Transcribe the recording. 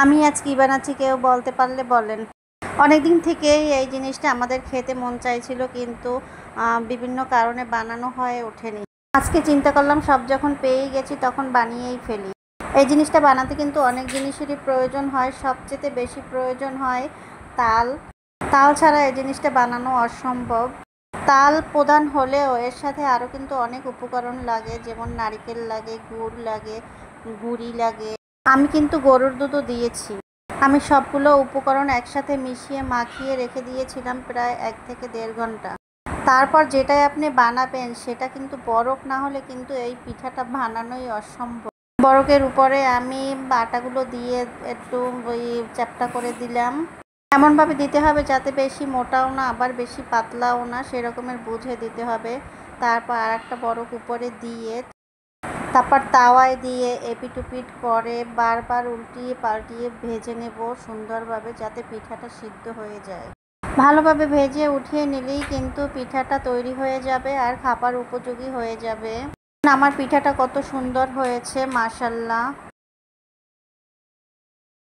আমি আজ কি বানাচ্ছি কেউ বলতে পারলে বলেন। অনেক দিন থেকেই এই জিনিসটা আমাদের খেতে মন চাইছিল, কিন্তু বিভিন্ন কারণে বানানো হয়ে ওঠেনি। আজকে চিন্তা করলাম সব যখন পেয়েই গেছি তখন বানিয়েই ফেলি। এই জিনিসটা বানাতে কিন্তু অনেক জিনিসেরই প্রয়োজন হয়, সবচেয়ে বেশি প্রয়োজন হয় তাল। তাল ছাড়া এই জিনিসটা বানানো অসম্ভব। তাল প্রধান হলেও এর সাথে আরও কিন্তু অনেক উপকরণ লাগে, যেমন নারকেল লাগে, গুড় লাগে, গুড়ি লাগে। আমি কিন্তু গরুর দুধও দিয়েছি। আমি সবগুলো উপকরণ একসাথে মিশিয়ে মাখিয়ে রেখে দিয়েছিলাম প্রায় 1 থেকে 1.5 ঘন্টা। তারপর যেটাই আপনি বানাবেন সেটা কিন্তু বরফ না হলে কিন্তু এই পিঠাটা বানানোই অসম্ভব। বরফের উপরে আমি আটাগুলো দিয়ে একটু ওই চ্যাপ্টা করে দিলাম। এমনভাবে দিতে হবে যাতে বেশি মোটাও না আবার বেশি পাতলাও না, সেরকমের বুঝে দিতে হবে। তারপর আর একটা বরফ উপরে দিয়ে তারপর তাওয়ায় দিয়ে এপিট ওপিট করে বারবার উল্টিয়ে পাল্টিয়ে ভেজে নেব সুন্দরভাবে, যাতে পিঠাটা সিদ্ধ হয়ে যায়। ভালোভাবে ভেজে উঠিয়ে নিলেই কিন্তু পিঠাটা তৈরি হয়ে যাবে আর খাবার উপযোগী হয়ে যাবে। আমার পিঠাটা কত সুন্দর হয়েছে মাশাআল্লাহ।